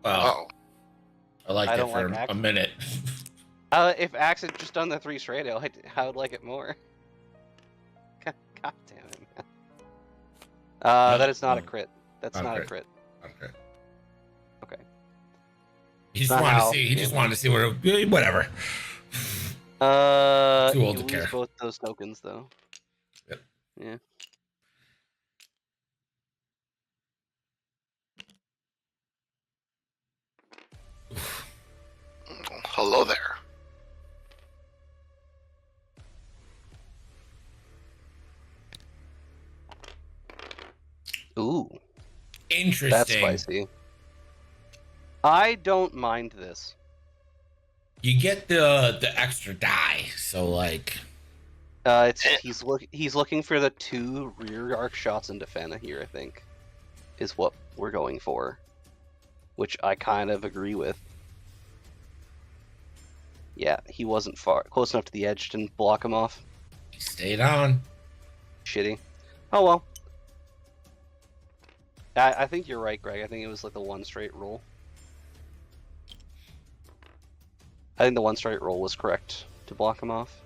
Wow, Oh, I liked I it don't for like a action. minute. If Axe had just done the 3 straight, I would like it more. God damn it, man. That is not a crit. That's Not a not a crit. crit. Okay. Okay. He just Not wanted to how- see. He just wanted to see whatever. Too old you to lose care. both those tokens though. Yep. Yeah. hello there. Ooh, Interesting. that's spicy. I don't mind this. You get the extra die, so like, He's looking for the 2 rear arc shots into Fena here. I think is what we're going for, which I kind of agree with. Yeah, he wasn't close enough to the edge to block him off. he stayed on. Shitty. Oh well. I think you're right, Greg. I think it was like the 1 straight roll. I think the 1 straight roll was correct to block him off.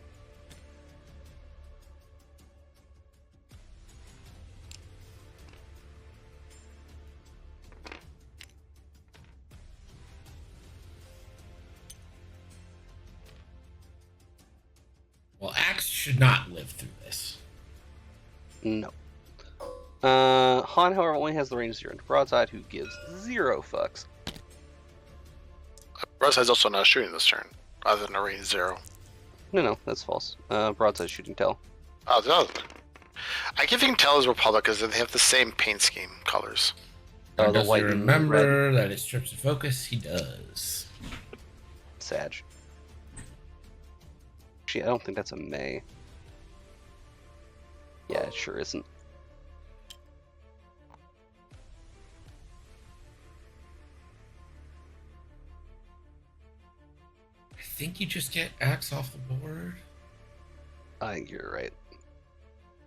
Well, Axe should not live through this. No. Han, however, only has the range 0 into broadside, who gives 0 fucks. Broadside's also not shooting this turn, other than a range 0. No, that's false. Broadside shooting tell. Oh, the other. I keep thinking Tell is Republic because they have the same paint scheme colors. The Does he white and remember that it strips of focus? He does. Sag. Actually, I don't think that's a May. Yeah, it sure isn't. I think you just get Axe off the board. I think you're right.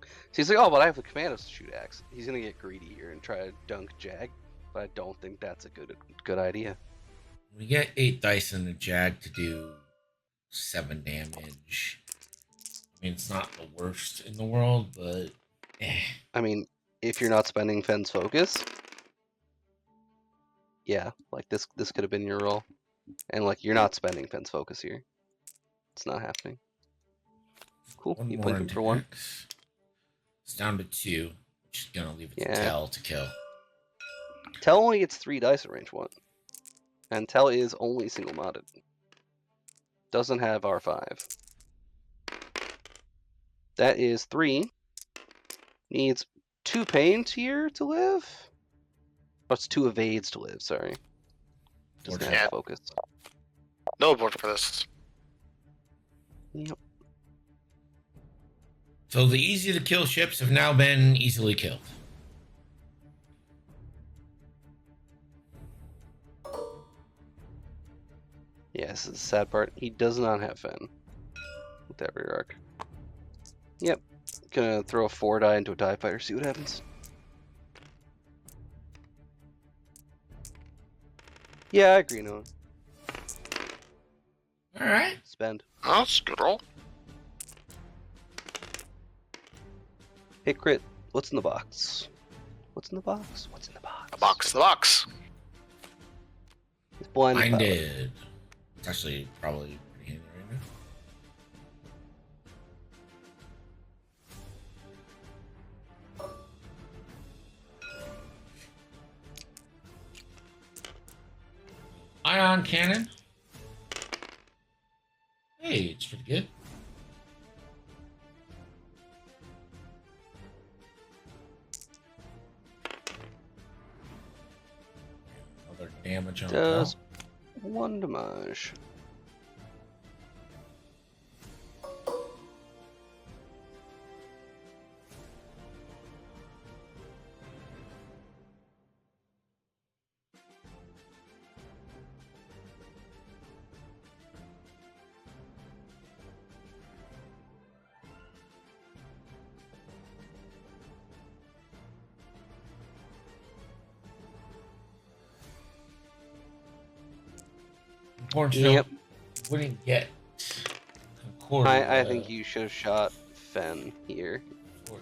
So he's like, oh, but I have the commandos to shoot Axe. He's gonna get greedy here and try to dunk Jag, but I don't think that's a good idea. We get 8 dice in the Jag to do 7 damage. I mean, it's not the worst in the world, but I mean, if you're not spending Fen's focus, yeah, like this could have been your roll, and like you're not spending Fen's focus here. It's not happening. Cool. one You more blink him into for 1. Axe. It's down to 2. Just gonna leave it to Yeah. Tell to kill. Tell only gets 3 dice at range 1, and Tell is only single modded. Doesn't have R5. That is 3. Needs 2 paint here to live. Oh, it's 2 evades to live, sorry. Doesn't Fortunate. have focus. No board for this. Yep. So the easy to kill ships have now been easily killed. Yeah, this is the sad part. He does not have Fen with that rear arc. Yep. Gonna throw a 4-die into a TIE fighter, see what happens. Yeah, I agree, Noah. All right. Spend. Oh, that's a good roll. Hit crit. What's in the box? What's in the box? What's in the box? The box, the box. It's blind. Blinded. It's actually probably pretty handy right now. Ion cannon. Hey, it's pretty good. Another damage on Does top. 1 damage. Important to know, Yep. wouldn't get Concordia. I think you should have shot Fen here.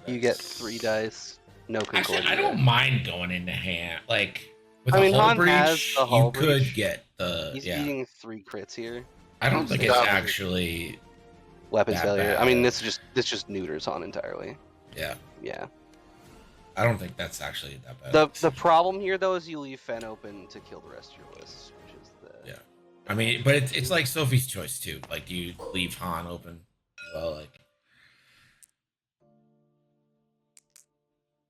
You get 3 dice. No Actually, Concordia. I don't mind going into hand. Like with I a mean, hull Han has breach, the hull you could breach. get the He's yeah. eating 3 crits here. I don't think it's Yeah. actually Weapons That failure. I bad. mean, this just neuters on entirely. yeah. Yeah. I don't think that's actually that bad. The problem here though is you leave Fen open to kill the rest of your list, which is the Yeah. I mean, but it's like Sophie's choice too. Like, do you leave Han open? Well, like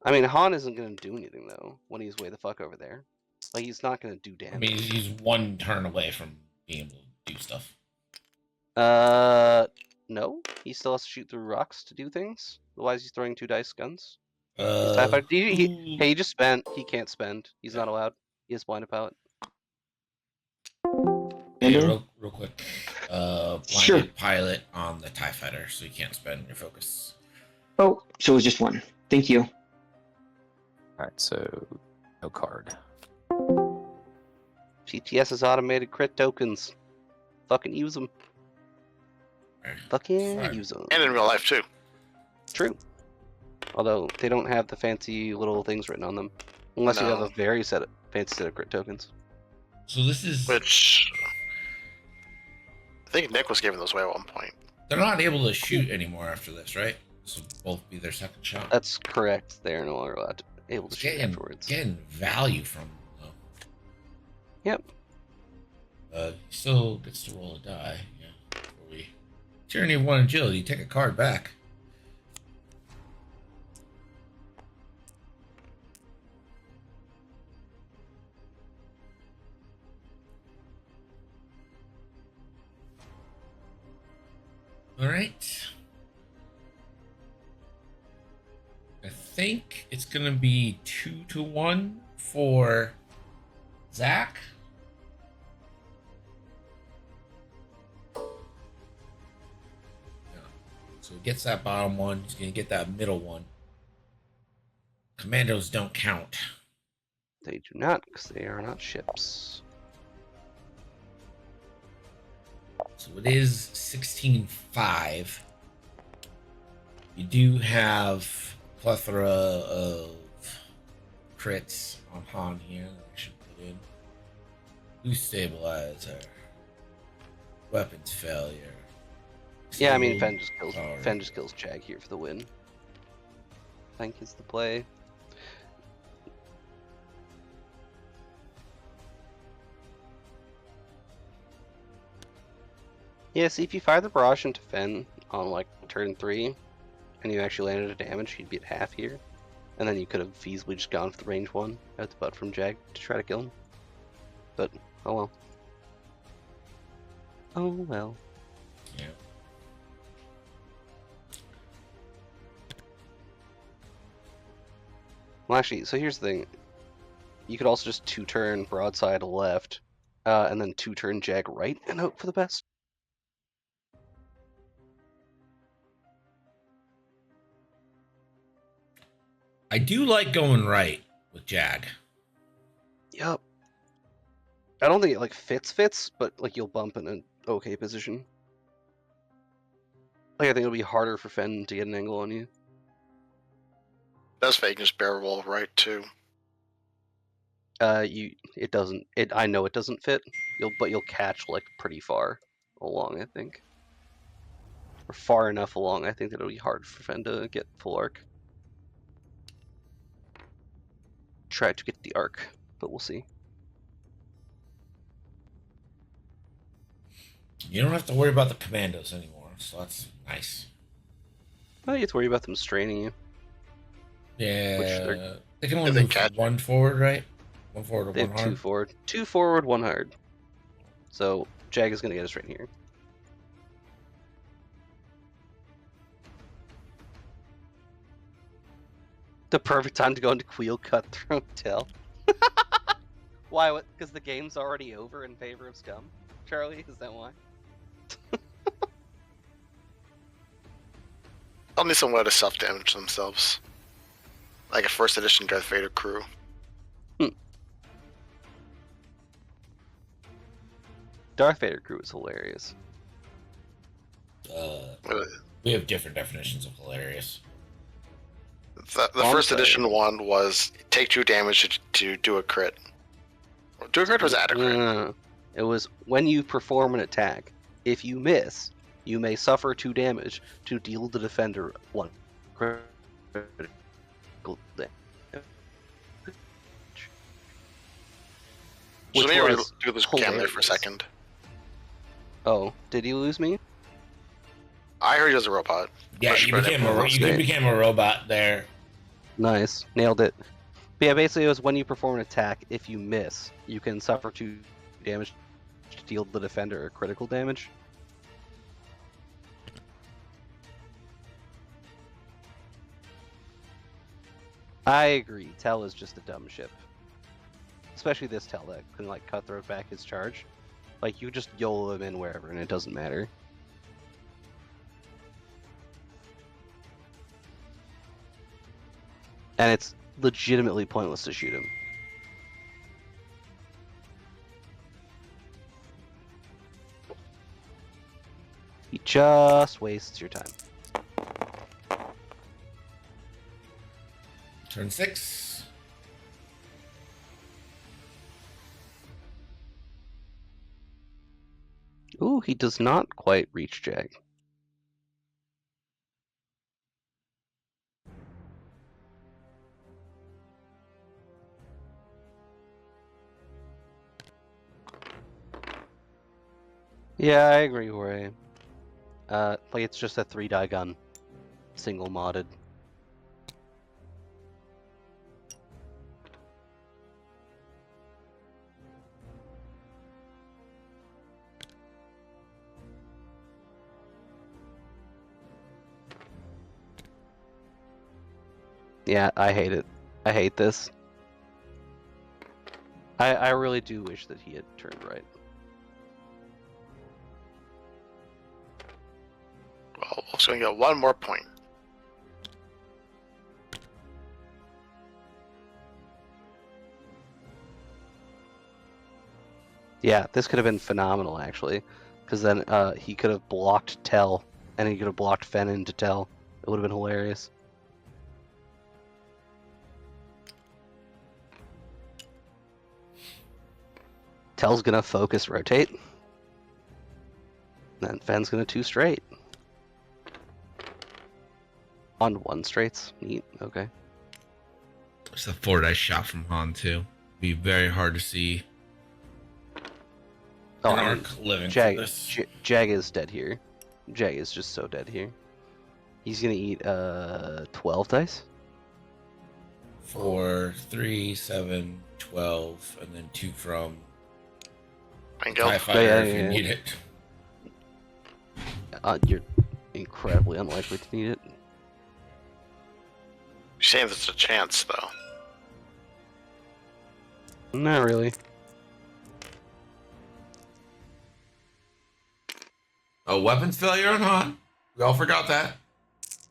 I mean, Han isn't gonna do anything though when he's way the fuck over there. Like he's not gonna do damage. I mean, he's one turn away from being able to do stuff. No, he still has to shoot through rocks to do things. Otherwise, he's throwing 2 dice guns. Uh, Hey, he just spent. He can't spend. He's not allowed. He has blinded pallet. yeah, Mando? real quick. Blinded Sure. pilot on the TIE fighter, so you can't spend your focus. Oh, so it was just 1. Thank you. Alright, so no card. GTS has automated crit tokens. Fucking use them. Fucking Fine. use them. And in real life, too. True. Although they don't have the fancy little things written on them, unless you have No. a fancy set of crit tokens. So this is Which I think Nick was giving those away at one point. they're not able to shoot anymore after this, right? This will both be their second shot. That's correct. They are no longer allowed to able to It's shoot afterwards. getting value from them, though. Yep. He still gets to roll a die. Yeah. Before we tyranny of 1 agility, take a card back. All right. I think it's gonna be 2-1 for Zach. Yeah. So he gets that bottom one. He's gonna get that middle one. Commandos don't count. They do not, because they are not ships. So it is 16-5. You do have plethora of crits on Han here that I should put in. Boost stabilizer. Weapons failure. Yeah, I mean, Slow Fen just kills Jag here for the win. I think is the play. Yeah, see, if you fire the barrage into Fen on like turn 3, and you actually landed a damage, you'd be at half here. And then you could have feasibly just gone for the range one at the butt from Jag to try to kill him. But, oh well. Oh well. Yeah. Well, actually, so here's the thing. You could also just 2-turn broadside left, and then 2-turn Jag right and hope for the best. I do like going right with Jag. Yep. I don't think it like fits, but like you'll bump in an okay position. Like I think it'll be harder for Fen to get an angle on you. That's fake, just barrel roll right too. It doesn't. I know it doesn't fit. But you'll catch like pretty far along. I think, or far enough along. I think that it'll be hard for Fen to get full arc. Try to get the arc, but we'll see. You don't have to worry about the commandos anymore, so that's nice. Oh, you have to worry about them straining you. Yeah, they can only they move catch- one forward, right? One forward or They one have 2 hard. forward, 2 forward, 1 hard. So Jag is gonna get us right here. The perfect time to go into Queel Cutthroat Tell. Why? Because the game's already over in favor of Scum? Charlie, is that why? I'll need some way to self-damage themselves. Like a first edition Darth Vader crew. Darth Vader crew is hilarious. We have different definitions of hilarious. The I'm first sorry. edition one was take 2 damage to do a crit. Do a crit or was that a crit? No. It was when you perform an attack. If you miss, you may suffer 2 damage to deal the defender 1 critical damage. So Which maybe we was do this cam there for a hilarious. second. Oh, did you lose me? I heard he was a robot. Yeah, Push you for became that. you became a robot there. Nice, nailed it. But yeah, basically it was when you perform an attack, if you miss, you can suffer 2 damage to deal the defender critical damage. I agree, Tell is just a dumb ship. Especially this Tell that can like cutthroat back his charge. Like you just YOLO him in wherever and it doesn't matter. And it's legitimately pointless to shoot him. He just wastes your time. Turn 6. Ooh, he does not quite reach Jag. Yeah, I agree, Jorge. Like it's just a 3-die gun. Single modded. Yeah, I hate it. I hate this. I really do wish that he had turned right. Well, Wolf's gonna get 1 more point. Yeah, this could have been phenomenal actually, because then he could have blocked Tell, and he could have blocked Fen into Tell. It would have been hilarious. Tell's gonna focus rotate. Then Fen's gonna 2 straight. On 1 straights. Neat. Okay. It's the 4-dice shot from Han too. Be very hard to see Oh, an I mean, arc living Jag, for this. Jag is dead here. Jag is just so dead here. He's gonna eat 12 dice. 4, 3, 7, 12, and then 2 from Mind TIE Guild. Fighter Yeah, if you yeah. need it. You're incredibly unlikely to need it. You're saying there's a chance, though. Not really. Oh, weapons failure on Han. We all forgot that.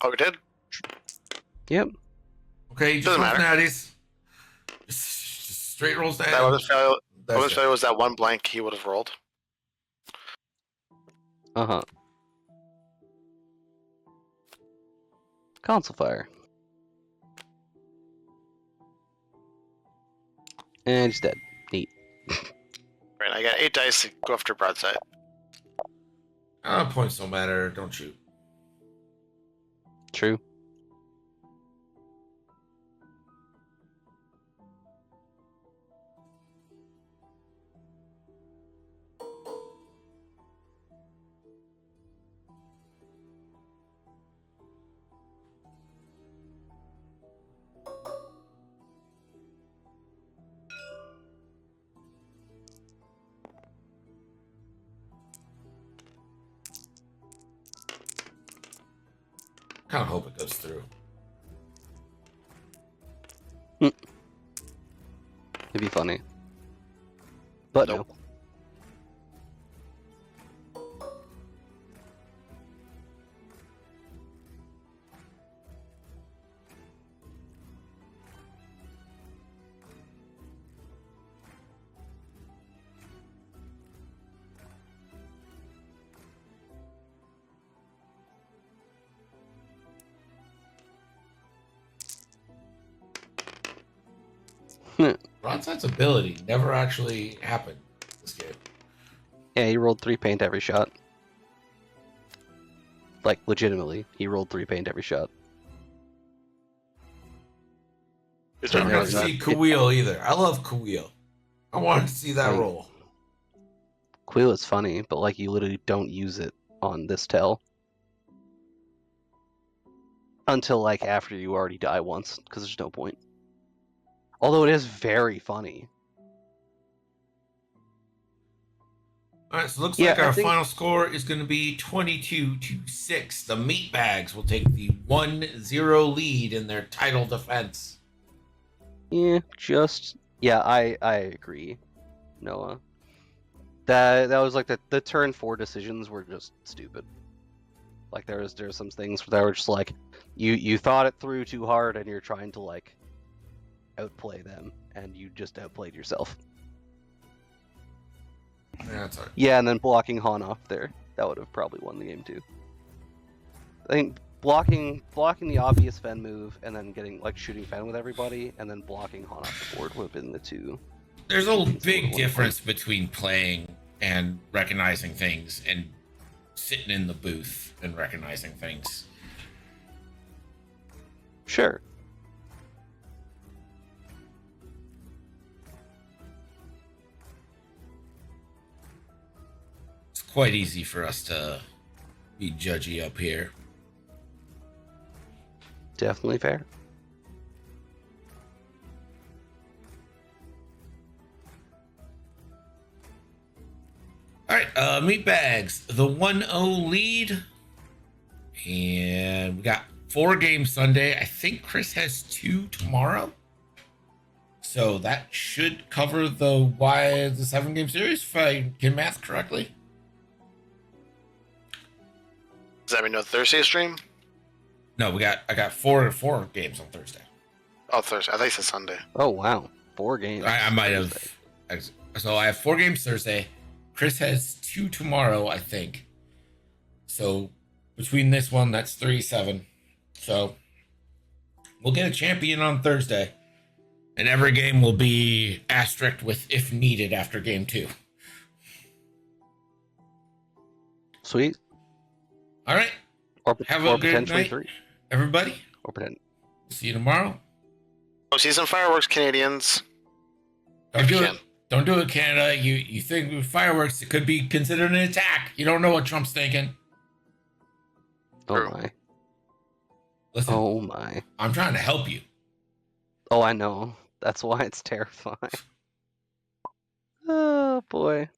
Oh, we did? Yep. Okay, just Doesn't rolls matter. natties. Just straight rolls natties. That weapons failure, That's weapons it. failure was that one blank he would have rolled. Uh-huh. Console fire. And he's dead. Neat. Right, I got 8 dice to go after broadside. Points don't matter. Don't shoot. True. Kind of hope it goes through. It'd be funny. But Nope. no. Broadside's ability never actually happened in this game. Yeah, he rolled 3 paint every shot. Like, legitimately, he rolled 3 paint every shot. Is I there don't Yeah, have to it's see not- Kawil either. I love Kawil. I wanted to see that Right. roll. Quill is funny, but like you literally don't use it on this tell. Until like after you already die once, because there's no point. Although it is very funny. All right, so it looks Yeah, like I our think- final score is going to be 22-6. The Meatbags will take the 1-0 lead in their title defense. Yeah, I agree, Noah. That was like the turn 4 decisions were just stupid. Like there's some things that were just like you thought it through too hard and you're trying to like outplay them and you just outplayed yourself. Yeah, that's all right. Yeah, and then blocking Han off there, that would have probably won the game too. I think blocking the obvious Fen move and then getting like shooting Fen with everybody and then blocking Han off the board would have been the two. There's a Things big would've won. difference between playing and recognizing things and sitting in the booth and recognizing things. Sure. It's quite easy for us to be judgy up here. Definitely fair. All right, Meatbags, the 1-0 lead. And we got 4 games Sunday. I think Chris has 2 tomorrow. So that should cover the 7-game series, if I can math correctly. Does that mean no Thursday stream? No, I got four games on Thursday. Oh, Thursday. I thought you said Sunday. Oh wow, 4 games. I might Thursday. have. So I have 4 games Thursday. Chris has 2 tomorrow, I think. So between this one, that's 3-7. So we'll get a champion on Thursday. And every game will be asterisked with if needed after game 2. Sweet. All right, Or, Have or a good potentially night. 3. everybody. Or potentially. See you tomorrow. Oh, season fireworks, Canadians. Don't do Can. it. Don't do it, Canada. You think with fireworks, it could be considered an attack. You don't know what Trump's thinking. Oh True. my. Listen, Oh my. I'm trying to help you. Oh, I know. That's why it's terrifying. Oh boy.